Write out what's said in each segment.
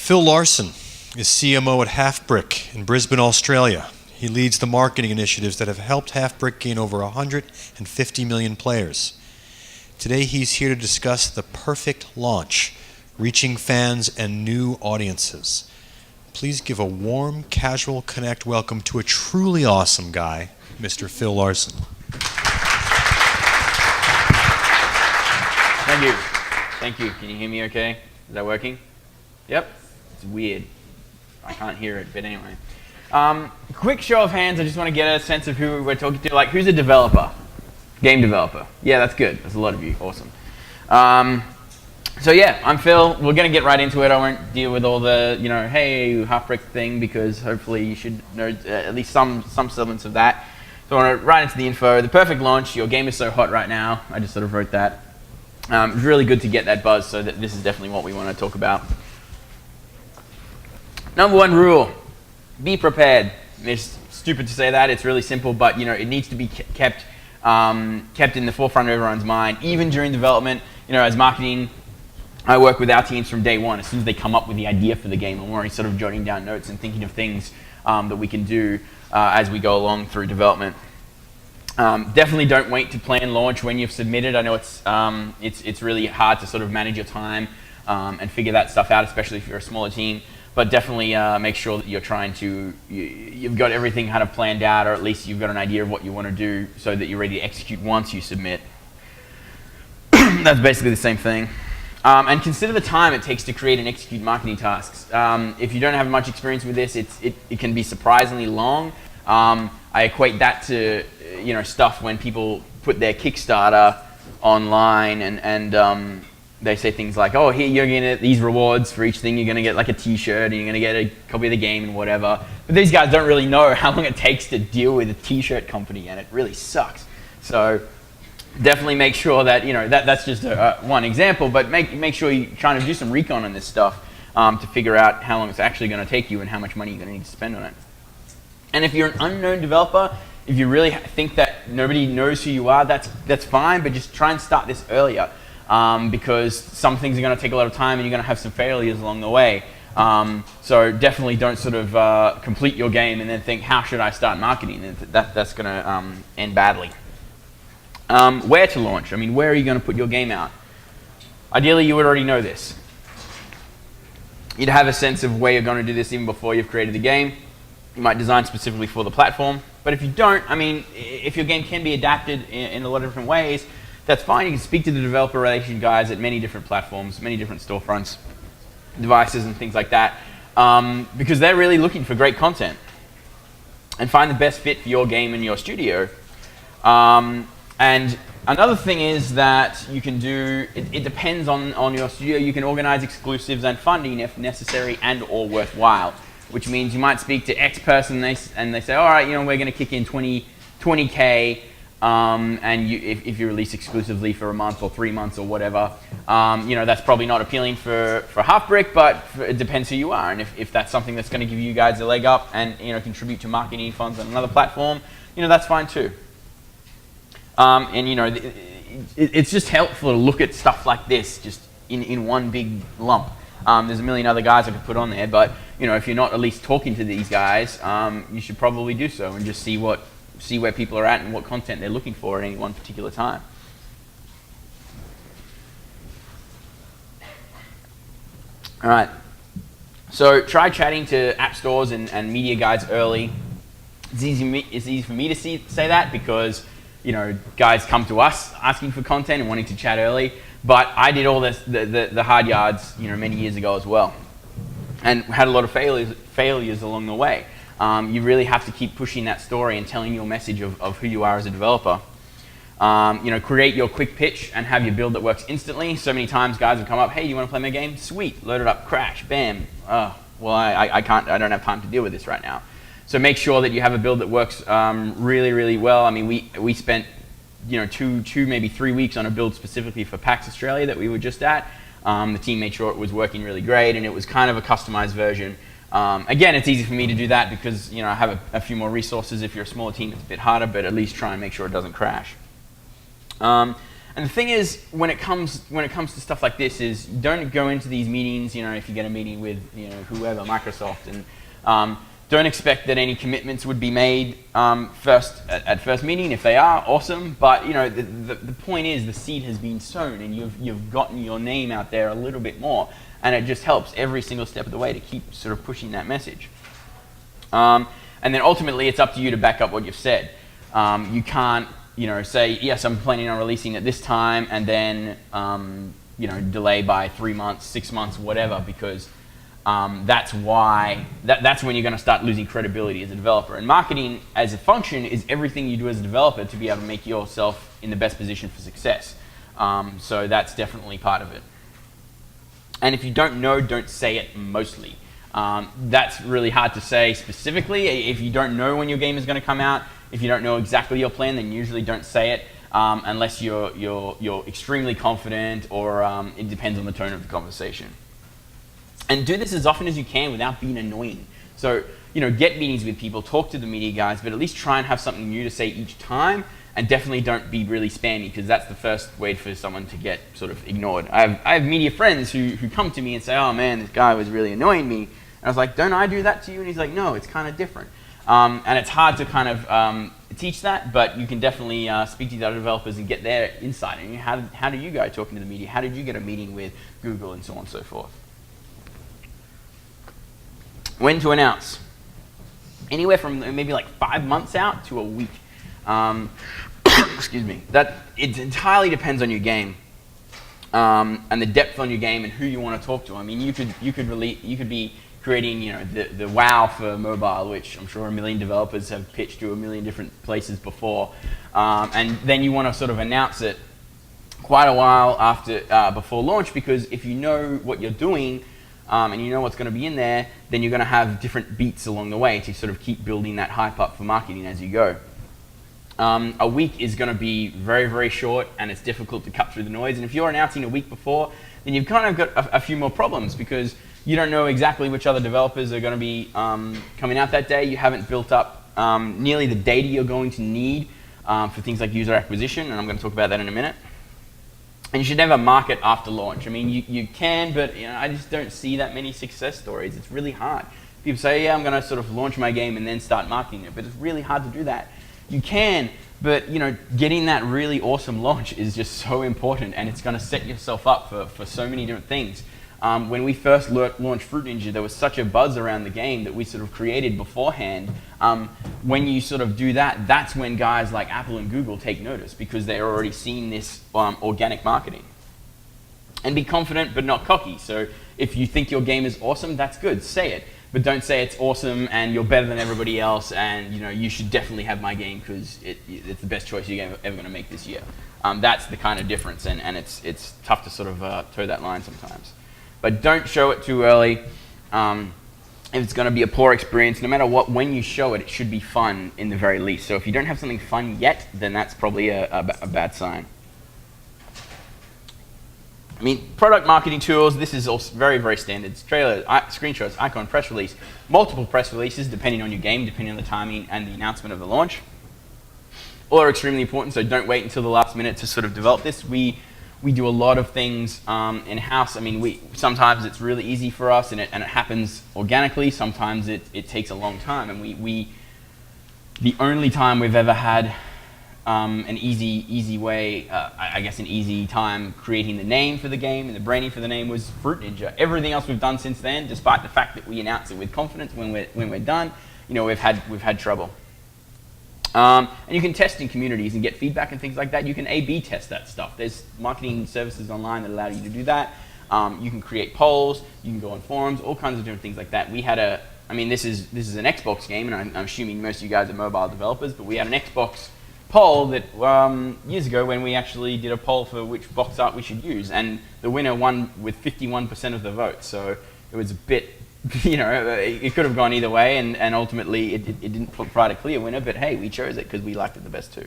Phil Larsen is CMO at Halfbrick in Brisbane, Australia. He leads the marketing initiatives that have helped Halfbrick gain over 150 million players. Today he's here to discuss the perfect launch, reaching fans and new audiences. Please give a warm, casual Connect welcome to a truly awesome guy, Mr. Phil Larsen. Thank you. Thank you. Can you hear me okay? Is that working? Yep. It's weird. I can't hear it, but anyway. Quick show of hands. I just want to get a sense of who we're talking to. Like, who's a developer? Game developer. Yeah, that's good. There's a lot of you. Awesome. So yeah, I'm Phil. We're going to get right into it. I won't deal with all the, hey, Halfbrick thing, because hopefully you should know at least some semblance of that. So I want to right into the info. The perfect launch. Your game is so hot right now. I just sort of wrote that. It's really good to get that buzz, so that this is definitely what we want to talk about. Number one rule, be prepared. It's stupid to say that, it's really simple, but it needs to be kept in the forefront of everyone's mind, even during development. As marketing, I work with our teams from day one. As soon as they come up with the idea for the game, I'm already sort of jotting down notes and thinking of things that we can do as we go along through development. Definitely don't wait to plan launch when you've submitted. I know it's really hard to sort of manage your time and figure that stuff out, especially if you're a smaller team. But definitely make sure that you've got everything kind of planned out, or at least you've got an idea of what you want to do so that you're ready to execute once you submit. That's basically the same thing. And consider the time it takes to create and execute marketing tasks. If you don't have much experience with this, it can be surprisingly long. I equate that to stuff when people put their Kickstarter online and they say things like, oh, here you're going to get these rewards for each thing. You're going to get like a t-shirt, and you're going to get a copy of the game and whatever. But these guys don't really know how long it takes to deal with a t-shirt company, and it really sucks. So definitely make sure that, that's just one example, but make sure you're trying to do some recon on this stuff to figure out how long it's actually going to take you and how much money you're going to need to spend on it. And if you're an unknown developer, if you really think that nobody knows who you are, that's fine, but just try and start this earlier. Because some things are going to take a lot of time and you're going to have some failures along the way. So definitely don't sort of complete your game and then think, how should I start marketing? That's going to end badly. Where to launch? I mean, where are you going to put your game out? Ideally, you would already know this. You'd have a sense of where you're going to do this even before you've created the game. You might design specifically for the platform. But if you don't, I mean, if your game can be adapted in a lot of different ways, that's fine. You can speak to the developer relation guys at many different platforms, many different storefronts, devices and things like that, because they're really looking for great content and find the best fit for your game and your studio. And another thing is that you can do, it depends on your studio. You can organize exclusives and funding if necessary and or worthwhile, which means you might speak to X person and they say, all right, we're going to kick in 20K. And if you release exclusively for a month or 3 months or whatever, that's probably not appealing for Halfbrick, but it depends who you are. And if that's something that's going to give you guys a leg up and contribute to marketing funds on another platform, that's fine too. It's just helpful to look at stuff like this just in one big lump. There's a million other guys I could put on there, but if you're not at least talking to these guys, you should probably do so and just see where people are at and what content they're looking for at any one particular time. All right, so try chatting to app stores and media guides early. It's easy for me to say that because guys come to us asking for content and wanting to chat early, but I did all the hard yards many years ago as well, and had a lot of failures along the way. You really have to keep pushing that story and telling your message of who you are as a developer. Create your quick pitch and have your build that works instantly. So many times guys have come up, hey, you want to play my game? Sweet, load it up, crash, bam. Well, I don't have time to deal with this right now. So make sure that you have a build that works really, really well. I mean, we spent 2, maybe 3 weeks on a build specifically for PAX Australia that we were just at. The team made sure it was working really great, and it was kind of a customized version. Again, it's easy for me to do that because I have a few more resources. If you're a smaller team, it's a bit harder, but at least try and make sure it doesn't crash. And And the thing is, when it comes to stuff like this, is don't go into these meetings. You know, if you get a meeting with whoever, Microsoft, and don't expect that any commitments would be made at first meeting. If they are, awesome. But the point is, the seed has been sown, and you've gotten your name out there a little bit more, and it just helps every single step of the way to keep sort of pushing that message. And then ultimately, it's up to you to back up what you've said. You can't say, yes, I'm planning on releasing at this time, and then delay by 3 months, 6 months, whatever, because that's when you're going to start losing credibility as a developer. And marketing as a function is everything you do as a developer to be able to make yourself in the best position for success. So that's definitely part of it. And if you don't know, don't say it mostly. That's really hard to say specifically. If you don't know when your game is going to come out, if you don't know exactly your plan, then usually don't say it unless you're extremely confident, or it depends on the tone of the conversation. And do this as often as you can without being annoying. So, get meetings with people, talk to the media guys, but at least try and have something new to say each time, and definitely don't be really spammy, because that's the first way for someone to get sort of ignored. I have media friends who come to me and say, oh man, this guy was really annoying me. And I was like, don't I do that to you? And he's like, no, it's kind of different. And it's hard to kind of teach that, but you can definitely speak to the other developers and get their insight. And how do you go talking to the media? How did you get a meeting with Google, and so on and so forth? When to announce? Anywhere from maybe like 5 months out to a week. Excuse me. It entirely depends on your game, and the depth on your game, and who you want to talk to. I mean, you could be creating the WoW for mobile, which I'm sure a million developers have pitched to a million different places before, and then you want to sort of announce it quite a while before launch, because if you know what you're doing, and you know what's going to be in there, then you're going to have different beats along the way to sort of keep building that hype up for marketing as you go. A week is going to be very, very short, and it's difficult to cut through the noise. And if you're announcing a week before, then you've kind of got a few more problems, because you don't know exactly which other developers are going to be coming out that day. You haven't built up nearly the data you're going to need for things like user acquisition, and I'm going to talk about that in a minute. And you should never market after launch. I mean, you can, but I just don't see that many success stories. It's really hard. People say, yeah, I'm going to sort of launch my game and then start marketing it, but it's really hard to do that. You can, but getting that really awesome launch is just so important, and it's going to set yourself up for so many different things. When we first launched Fruit Ninja, there was such a buzz around the game that we sort of created beforehand. When you sort of do that, that's when guys like Apple and Google take notice, because they're already seeing this organic marketing. And be confident but not cocky. So if you think your game is awesome, that's good, say it. But don't say it's awesome and you're better than everybody else, and you should definitely have my game because it's the best choice you're ever going to make this year. That's the kind of difference, and it's tough to sort of toe that line sometimes. But don't show it too early. If it's going to be a poor experience, no matter what, when you show it, it should be fun in the very least. So if you don't have something fun yet, then that's probably a bad sign. I mean, product marketing tools, this is also very, very standard. Trailer, screenshots, icon, press release, multiple press releases depending on your game, depending on the timing and the announcement of the launch. All are extremely important, so don't wait until the last minute to sort of develop this. We do a lot of things in-house. I mean, sometimes it's really easy for us and it happens organically. Sometimes it takes a long time. And the only time we've ever had an easy way, I guess an easy time creating the name for the game and the branding for the name was Fruit Ninja. Everything else we've done since then, despite the fact that we announce it with confidence when we're done, we've had trouble. And you can test in communities and get feedback and things like that. You can A/B test that stuff. There's marketing services online that allow you to do that. You can create polls. You can go on forums. All kinds of different things like that. We had this is an Xbox game, and I'm assuming most of you guys are mobile developers, but we had an Xbox poll that years ago when we actually did a poll for which box art we should use, and the winner won with 51% of the vote. So it was a bit. It could have gone either way, and ultimately it didn't provide a clear winner, but hey, we chose it because we liked it the best too.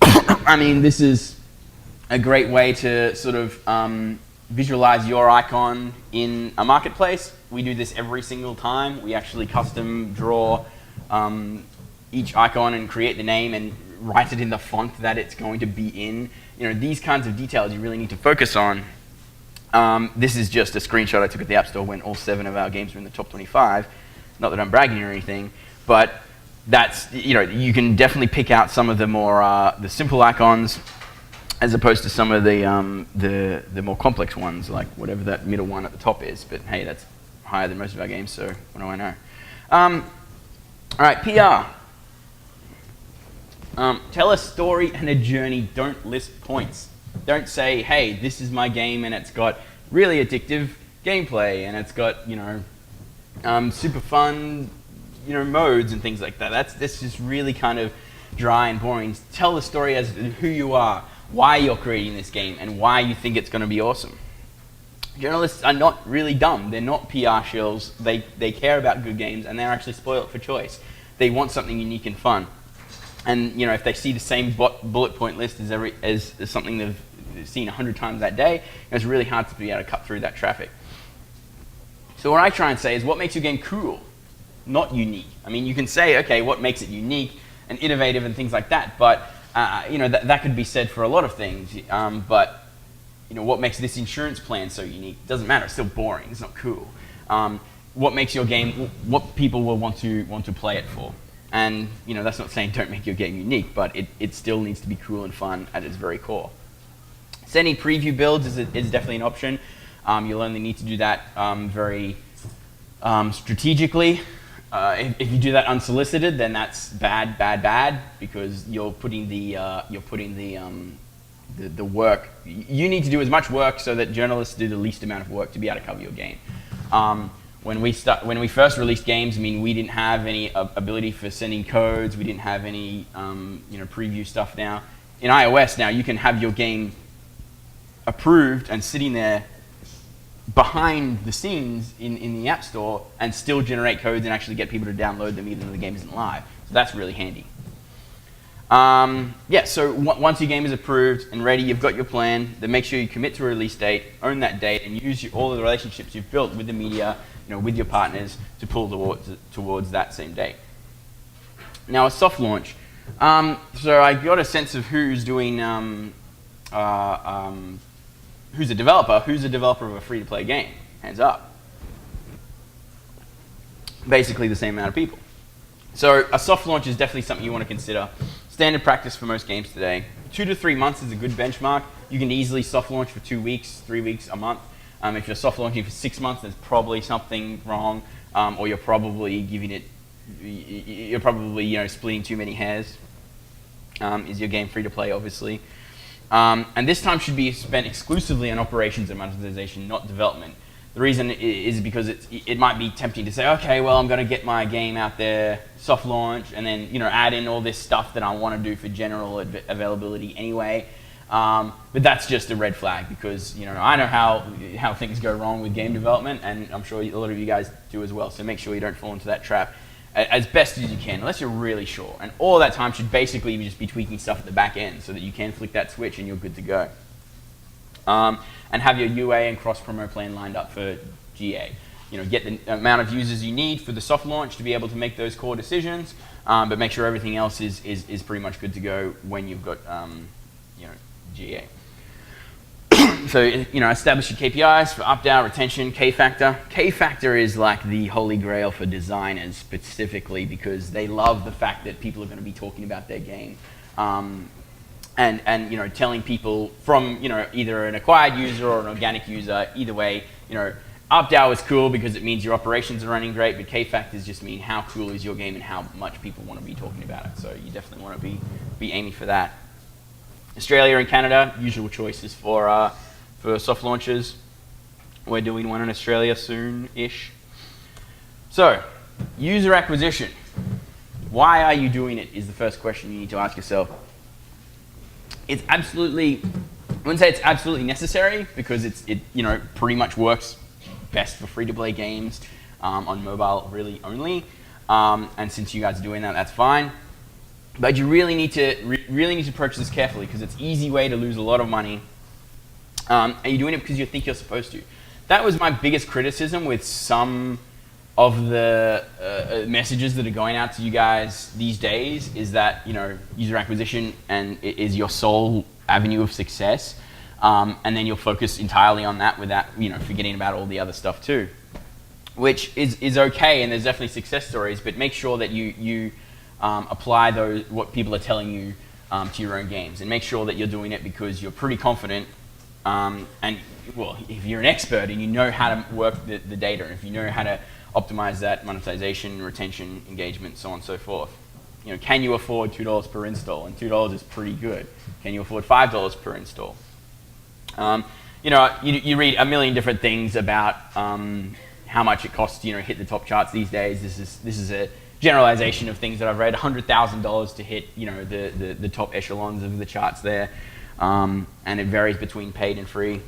I mean, this is a great way to sort of visualize your icon in a marketplace. We do this every single time. We actually custom draw each icon and create the name, and write it in the font that it's going to be in. These kinds of details you really need to focus on. This is just a screenshot I took at the App Store when all 7 of our games were in the top 25. Not that I'm bragging or anything, but that's, you can definitely pick out some of the more the simple icons as opposed to some of the more complex ones, like whatever that middle one at the top is. But hey, that's higher than most of our games, so what do I know? All right, PR. Tell a story and a journey. Don't list points. Don't say, hey, this is my game and it's got really addictive gameplay and it's got, super fun, modes and things like that. That's just really kind of dry and boring. Tell the story as who you are, why you're creating this game, and why you think it's going to be awesome. Journalists are not really dumb. They're not PR shills. They care about good games, and they're actually spoiled for choice. They want something unique and fun. And if they see the same bullet point list as something they've seen 100 times that day, it's really hard to be able to cut through that traffic. So what I try and say is, what makes your game cool, not unique? I mean, you can say, okay, what makes it unique and innovative and things like that, but that could be said for a lot of things. But what makes this insurance plan so unique? Doesn't matter. It's still boring. It's not cool. What makes your game? What people will want to play it for? And that's not saying don't make your game unique, but it still needs to be cool and fun at its very core. Sending preview builds is definitely an option. You'll only need to do that very strategically. If you do that unsolicited, then that's bad, because you're putting the work. You need to do as much work so that journalists do the least amount of work to be able to cover your game. When we first released games, I mean, we didn't have any ability for sending codes. We didn't have any preview stuff. Now in iOS, now you can have your game approved and sitting there behind the scenes in the App Store and still generate codes and actually get people to download them even though the game isn't live. So that's really handy. So once your game is approved and ready, you've got your plan, then make sure you commit to a release date, own that date, and use all of the relationships you've built with the media, with your partners to pull towards that same date. Now, a soft launch. So I got a sense of who's doing, who's a developer of a free-to-play game. Hands up. Basically the same amount of people. So a soft launch is definitely something you want to consider. Standard practice for most games today. 2 to 3 months is a good benchmark. You can easily soft launch for 2 weeks, 3 weeks, a month. If you're soft launching for 6 months, there's probably something wrong, or you're probably splitting too many hairs. Is your game free to play, obviously? And this time should be spent exclusively on operations and monetization, not development. The reason is because it might be tempting to say, okay, well, I'm going to get my game out there, soft launch, and then add in all this stuff that I want to do for general availability anyway. But that's just a red flag, because I know how things go wrong with game development, and I'm sure a lot of you guys do as well. So make sure you don't fall into that trap as best as you can, unless you're really sure. And all that time should basically just be tweaking stuff at the back end so that you can flick that switch and you're good to go. And have your UA and cross-promo plan lined up for GA. Get the amount of users you need for the soft launch to be able to make those core decisions, but make sure everything else is pretty much good to go when you've got GA. So establish your KPIs for opt-out, retention, K-factor. K-factor is like the holy grail for designers specifically, because they love the fact that people are going to be talking about their game. And telling people from either an acquired user or an organic user, either way, opt-out is cool because it means your operations are running great, but K-factors just mean how cool is your game and how much people want to be talking about it. So you definitely want to be aiming for that. Australia and Canada, usual choices for soft launches. We're doing one in Australia soon-ish. So, user acquisition. Why are you doing it is the first question you need to ask yourself. It's absolutely, I wouldn't say it's absolutely necessary, because it pretty much works best for free-to-play games on mobile really only. And since you guys are doing that, that's fine. But you really need to approach this carefully, because it's an easy way to lose a lot of money. And you're doing it because you think you're supposed to. That was my biggest criticism with some of the messages that are going out to you guys these days is that, you know, user acquisition and is your sole avenue of success, and then you'll focus entirely on that without, you know, forgetting about all the other stuff too, which is okay, and there's definitely success stories, but make sure that you apply what people are telling you to your own games, and make sure that you're doing it because you're pretty confident, and well, if you're an expert and you know how to work the data, and if you know how to optimize that monetization, retention, engagement, so on and so forth. You know, can you afford $2 per install? And $2 is pretty good. Can you afford $5 per install? You know, you read a million different things about how much it costs, you know, hit the top charts these days. This is a generalization of things that I've read. $100,000 to hit, you know, the top echelons of the charts there, and it varies between paid and free.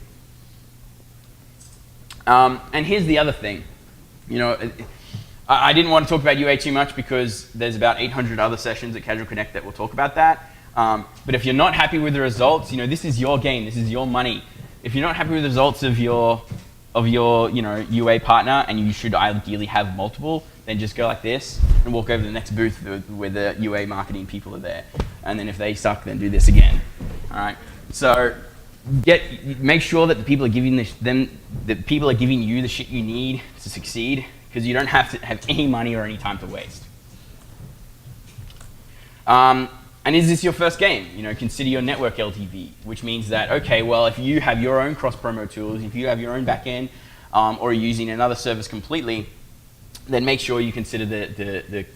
And here's the other thing. You know, I didn't want to talk about UA too much because there's about 800 other sessions at Casual Connect that will talk about that. But if you're not happy with the results, you know, this is your game, this is your money. If you're not happy with the results of your you know, UA partner, and you should ideally have multiple, then just go like this and walk over to the next booth where the UA marketing people are there. And then if they suck, then do this again. All right. So make sure that the people are giving you the shit you need to succeed, because you don't have to have any money or any time to waste. And is this your first game? You know, consider your network LTV, which means that, okay, well, if you have your own cross-promo tools, if you have your own backend, or you're using another service completely, then make sure you consider the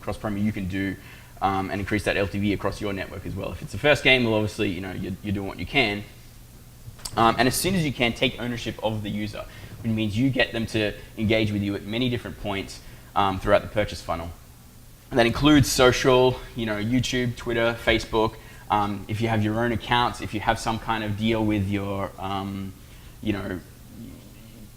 cross-promo you can do, and increase that LTV across your network as well. If it's the first game, well, obviously, you know, you're doing what you can. And as soon as you can, take ownership of the user, which means you get them to engage with you at many different points throughout the purchase funnel. And that includes social, you know, YouTube, Twitter, Facebook. If you have your own accounts, if you have some kind of deal with your, you know,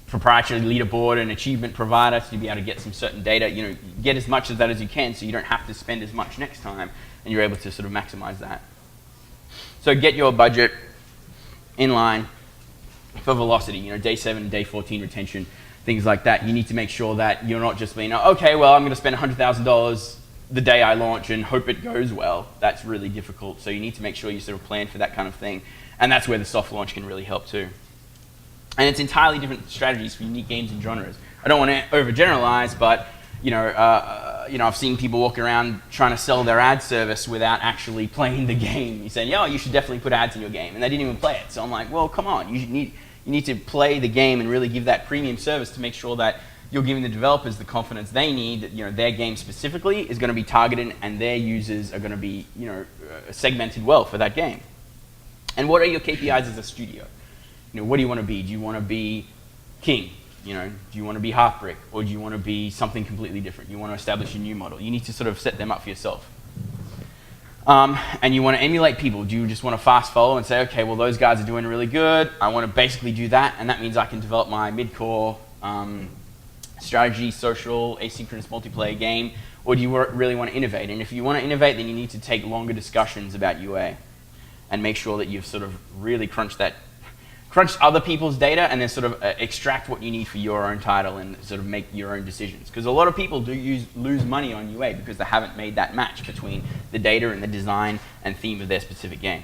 proprietary leaderboard and achievement provider to be able to get some certain data, you know, get as much of that as you can so you don't have to spend as much next time, and you're able to sort of maximize that. So get your budget in line for velocity, you know, day 7 and day 14 retention, things like that. You need to make sure that you're not just being, okay, well, I'm going to spend $100,000 the day I launch and hope it goes well. That's really difficult. So you need to make sure you sort of plan for that kind of thing. And that's where the soft launch can really help too. And it's entirely different strategies for unique games and genres. I don't want to overgeneralize, but you know, I've seen people walk around trying to sell their ad service without actually playing the game. You're saying, you should definitely put ads in your game, and they didn't even play it. So I'm like, well, come on, you need to play the game and really give that premium service to make sure that you're giving the developers the confidence they need that, you know, their game specifically is going to be targeted and their users are going to be, you know, segmented well for that game. And what are your KPIs as a studio? You know, what do you want to be? Do you want to be king? You know, do you want to be Halfbrick, or do you want to be something completely different? You want to establish a new model. You need to sort of set them up for yourself. And you want to emulate people. Do you just want to fast follow and say, okay, well, those guys are doing really good. I want to basically do that, and that means I can develop my mid-core strategy, social, asynchronous multiplayer game, or do you really want to innovate? And if you want to innovate, then you need to take longer discussions about UA and make sure that you've sort of really crunched other people's data and then sort of extract what you need for your own title and sort of make your own decisions. Because a lot of people do lose money on UA because they haven't made that match between the data and the design and theme of their specific game.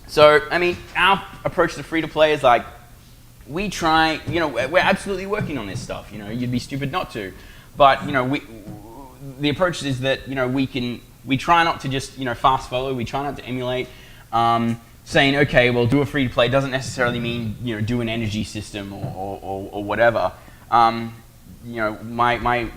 So, I mean, our approach to free-to-play is like, we try, you know, we're absolutely working on this stuff. You know, you'd be stupid not to. But, you know, the approach is that, you know, we try not to just, you know, fast follow. We try not to emulate. Saying, okay, well, do a free-to-play doesn't necessarily mean, you know, do an energy system or whatever. You know, my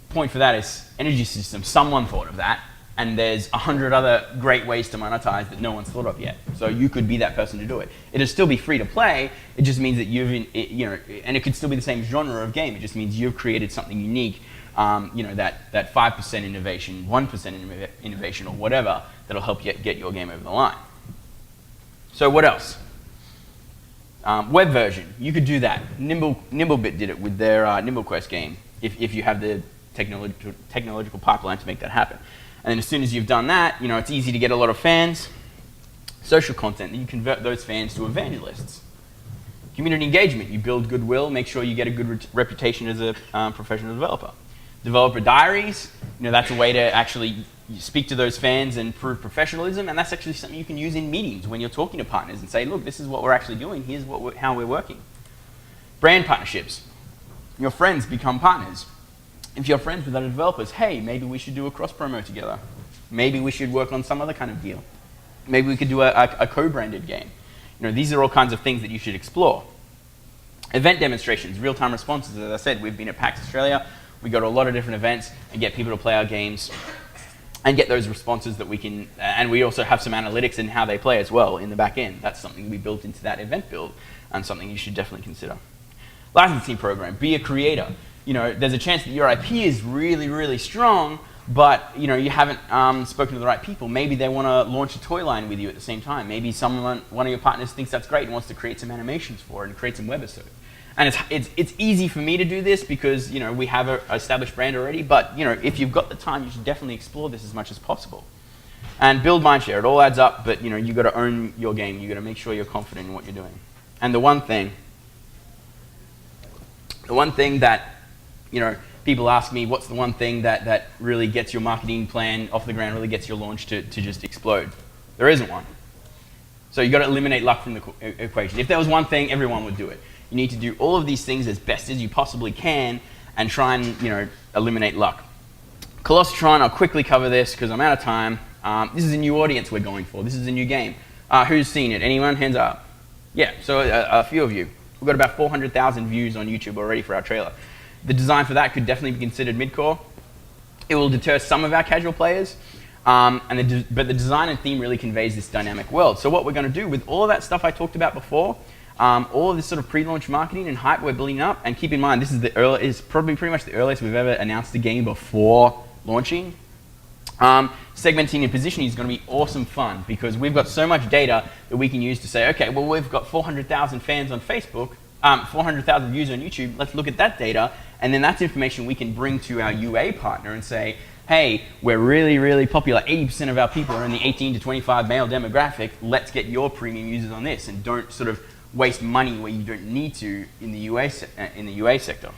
point for that is energy system. Someone thought of that, and there's 100 other great ways to monetize that no one's thought of yet. So you could be that person to do it. It'll still be free-to-play. It just means that you know, and it could still be the same genre of game. It just means you've created something unique. You know, that 5% innovation, 1% innovation, or whatever that'll help you get your game over the line. So what else? Web version, you could do that. Nimblebit did it with their NimbleQuest game, if you have the technological pipeline to make that happen. And then as soon as you've done that, you know, it's easy to get a lot of fans. Social content, you convert those fans to evangelists. Community engagement. You build goodwill, make sure you get a good reputation as a professional developer. Developer diaries. That's a way to actually speak to those fans and prove professionalism, and that's actually something you can use in meetings when you're talking to partners and say, look, this is what we're actually doing, here's how we're working. Brand partnerships. Your friends become partners. If you're friends with other developers, hey, maybe we should do a cross-promo together. Maybe we should work on some other kind of deal. Maybe we could do a co-branded game. These are all kinds of things that you should explore. Event demonstrations, real-time responses. As I said, we've been at PAX Australia. We go to a lot of different events and get people to play our games and get those responses that we can, and we also have some analytics in how they play as well in the back end. That's something we built into that event build and something you should definitely consider. Licensing program, be a creator. There's a chance that your IP is really, really strong, but you haven't spoken to the right people. Maybe they want to launch a toy line with you at the same time. Maybe one of your partners thinks that's great and wants to create some animations for it and create some webisodes. And it's easy for me to do this because we have an established brand already, but if you've got the time, you should definitely explore this as much as possible. And build mindshare. It all adds up, but you got to own your game. You got to make sure you're confident in what you're doing. And the one thing that people ask me, what's the one thing that really gets your marketing plan off the ground, really gets your launch to just explode? There isn't one. So you got to eliminate luck from the equation. If there was one thing, everyone would do it. You need to do all of these things as best as you possibly can and try and eliminate luck. Colossatron, I'll quickly cover this because I'm out of time. This is a new audience we're going for. This is a new game. Who's seen it? Anyone? Hands up. Yeah, so a few of you. We've got about 400,000 views on YouTube already for our trailer. The design for that could definitely be considered mid-core. It will deter some of our casual players, but the design and theme really conveys this dynamic world. So what we're going to do with all of that stuff I talked about before, all of this sort of pre-launch marketing and hype we're building up, and keep in mind, this is probably pretty much the earliest we've ever announced a game before launching. Segmenting and positioning is going to be awesome fun because we've got so much data that we can use to say, okay, well, we've got 400,000 fans on Facebook, 400,000 views on YouTube, let's look at that data, and then that's information we can bring to our UA partner and say, hey, we're really, really popular, 80% of our people are in the 18 to 25 male demographic, let's get your premium users on this, and don't sort of waste money where you don't need to in the UA sector.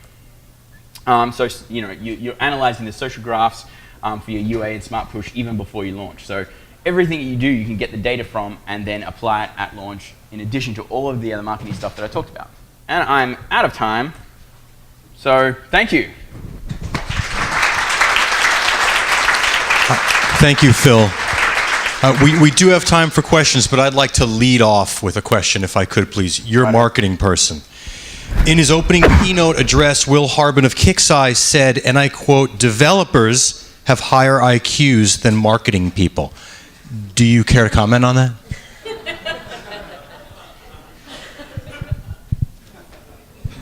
So you're analyzing the social graphs for your UA and Smart Push even before you launch. So everything that you do, you can get the data from and then apply it at launch in addition to all of the other marketing stuff that I talked about. And I'm out of time, so thank you. Thank you, Phil. We do have time for questions, but I'd like to lead off with a question, if I could, please. You're a marketing person. In his opening keynote address, Will Harbin of Kixeye said, and I quote, "Developers have higher IQs than marketing people." Do you care to comment on that?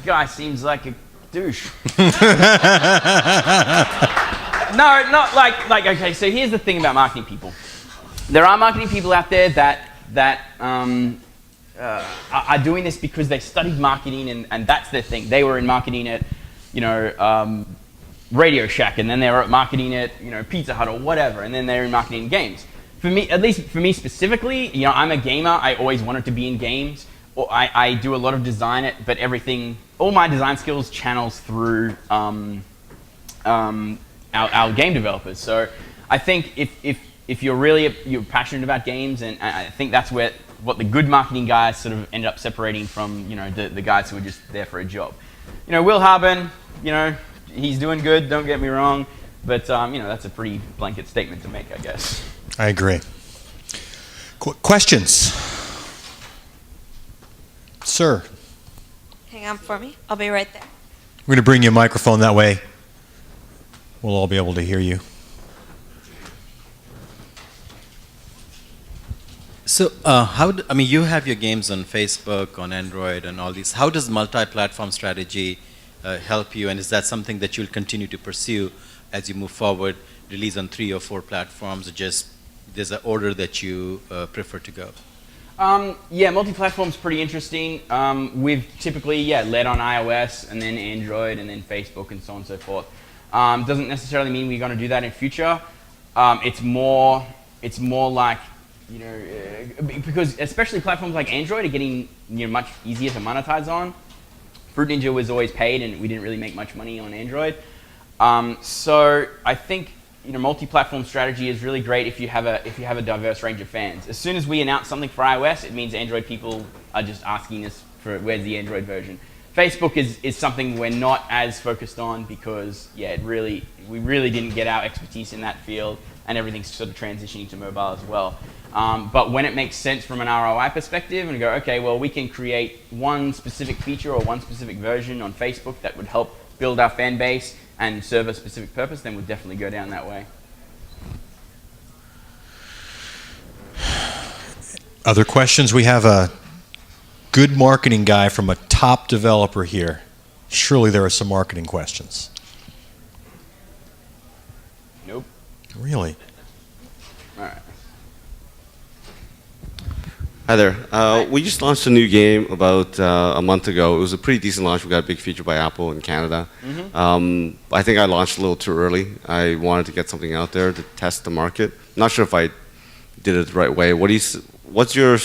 Guy seems like a douche. No, not like okay, so here's the thing about marketing people. There are marketing people out there that are doing this because they studied marketing and that's their thing. They were in marketing at, Radio Shack, and then they were at marketing at, Pizza Hut or whatever, and then they're in marketing in games. For me, at least for me specifically, I'm a gamer. I always wanted to be in games. I do a lot of design, but all my design skills channels through our game developers. So I think if you're passionate about games, and I think that's what the good marketing guys sort of end up separating from the guys who are just there for a job. Will Harbin, he's doing good. Don't get me wrong, but that's a pretty blanket statement to make, I guess. I agree. Questions, sir? Hang on for me. I'll be right there. We're going to bring you a microphone, that way we'll all be able to hear you. So you have your games on Facebook, on Android, and all these. How does multi-platform strategy help you, and is that something that you'll continue to pursue as you move forward, release on 3 or 4 platforms, or just there's an order that you prefer to go? Yeah, multi-platform's pretty interesting. We've typically, led on iOS, and then Android, and then Facebook, and so on and so forth. Doesn't necessarily mean we're going to do that in future. It's more like because especially platforms like Android are getting much easier to monetize on. Fruit Ninja was always paid, and we didn't really make much money on Android. So I think multi-platform strategy is really great if you have a diverse range of fans. As soon as we announce something for iOS, it means Android people are just asking us for where's the Android version. Facebook is something we're not as focused on because we really didn't get our expertise in that field, and everything's sort of transitioning to mobile as well. But when it makes sense from an ROI perspective and go, okay, well, we can create one specific feature or one specific version on Facebook that would help build our fan base and serve a specific purpose, then we'll definitely go down that way. Other questions? We have a good marketing guy from a top developer here. Surely there are some marketing questions. Nope. Really? All right. Hi there. We just launched a new game about a month ago. It was a pretty decent launch. We got a big feature by Apple in Canada. I think I launched a little too early. I wanted to get something out there to test the market. Not sure if I did it the right way. What's your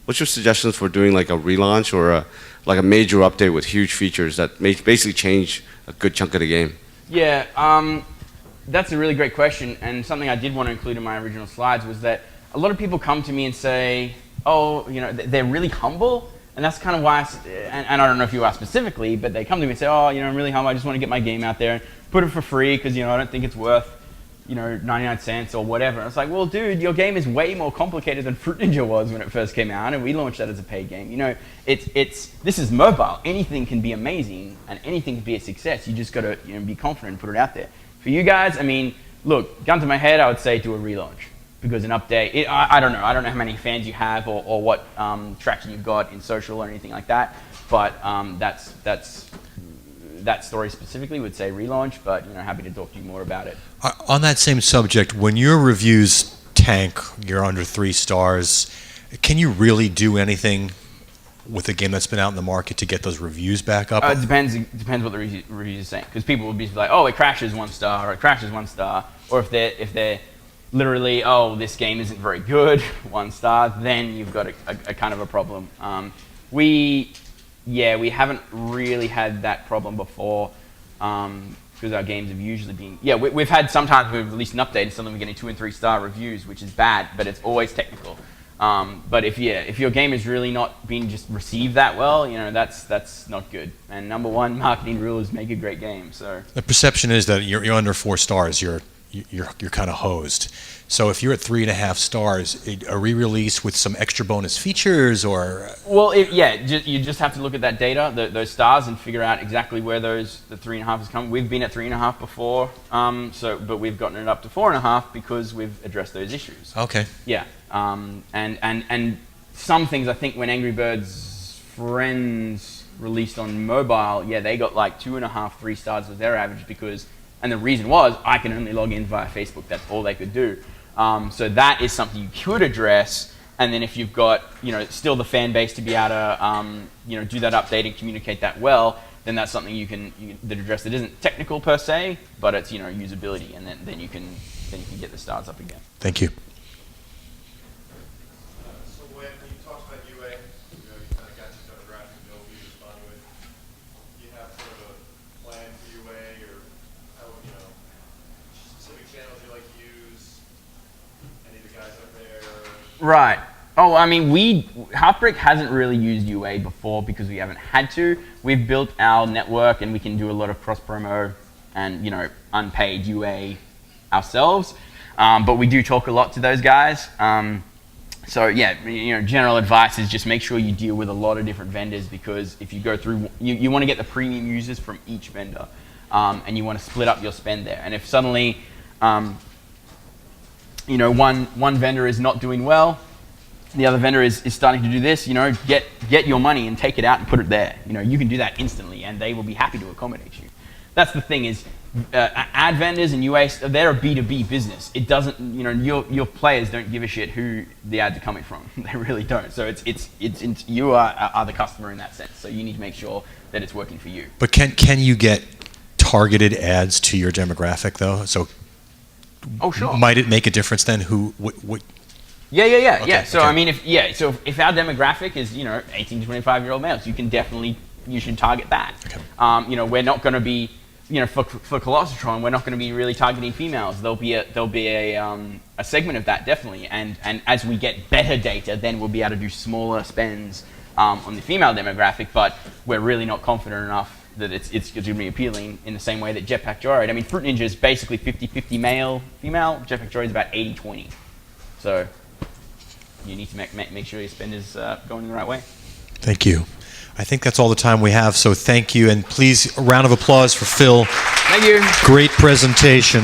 suggestions for doing like a relaunch or like a major update with huge features that may basically change a good chunk of the game? Yeah, that's a really great question, and something I did want to include in my original slides was that a lot of people come to me and say, oh, they're really humble, and that's kind of why, and I don't know if you are specifically, but they come to me and say, oh, I'm really humble, I just want to get my game out there, put it for free, because, I don't think it's worth, 99 cents or whatever. And it's like, well, dude, your game is way more complicated than Fruit Ninja was when it first came out, and we launched that as a paid game. This is mobile. Anything can be amazing, and anything can be a success. You just got to be confident and put it out there. For you guys, look, gun to my head, I would say do a relaunch. Because an update, I don't know how many fans you have or what traction you've got in social or anything like that, but that story specifically would say relaunch, but happy to talk to you more about it. On that same subject, when your reviews tank, you're under 3 stars, can you really do anything with a game that's been out in the market to get those reviews back up? It depends what the reviews are saying, because people will be like, oh, it crashes 1 star, or it crashes 1 star, or if they're literally, oh, this game isn't very good, 1 star, then you've got a kind of a problem. We haven't really had that problem before, because our games have usually been, we've had sometimes we've released an update and suddenly we're getting 2 and 3 star reviews, which is bad, but it's always technical. But if your game is really not being just received that well, that's not good. And number 1 marketing rule is make a great game. So the perception is that you're under 4 stars, you're kind of hosed. So if you're at 3.5 stars, a re-release with some extra bonus features, or well, you just have to look at that data, those stars, and figure out exactly where the 3.5 is coming. We've been at 3.5 before, but we've gotten it up to 4.5 because we've addressed those issues. Okay. Yeah, and some things I think when Angry Birds Friends released on mobile, they got like 2.5, 3 stars as their average because. And the reason was I can only log in via Facebook. That's all they could do. So that is something you could address. And then if you've got still the fan base to be able to do that update and communicate that well, then that's something you can address. That isn't technical per se, but it's usability, and then you can get the stars up again. Thank you. So when you talked about UA, you kind of got your demographic, you know who you respond with. Do you have sort of a plan for UA, or how, specific channels you like to use? Any of the guys up there? Right. Oh, Halfbrick hasn't really used UA before because we haven't had to. We've built our network and we can do a lot of cross-promo and, unpaid UA ourselves. But we do talk a lot to those guys. General advice is just make sure you deal with a lot of different vendors, because if you go through, you want to get the premium users from each vendor, and you want to split up your spend there. And if suddenly, one vendor is not doing well, the other vendor is starting to do this, get your money and take it out and put it there. You can do that instantly, and they will be happy to accommodate you. That's the thing is, ad vendors and UA, they're a B2B business. It doesn't, your players don't give a shit who the ads are coming from. They really don't. So you are the customer in that sense. So you need to make sure that it's working for you. But can you get targeted ads to your demographic though? So oh, sure. Might it make a difference then Yeah. So okay. I mean, if our demographic is 18 to 25-year-old males, you should target that. Okay. We're not going to be for Colossatron, we're not going to be really targeting females. There'll be a segment of that definitely, and as we get better data, then we'll be able to do smaller spends on the female demographic. But we're really not confident enough that it's going to be appealing in the same way that Jetpack Joyride. I mean, Fruit Ninja is basically 50-50 male, female. Jetpack Joyride is about 80-20. So you need to make sure your spend is going in the right way. Thank you. I think that's all the time we have, so thank you. And please, a round of applause for Phil. Thank you. Great presentation.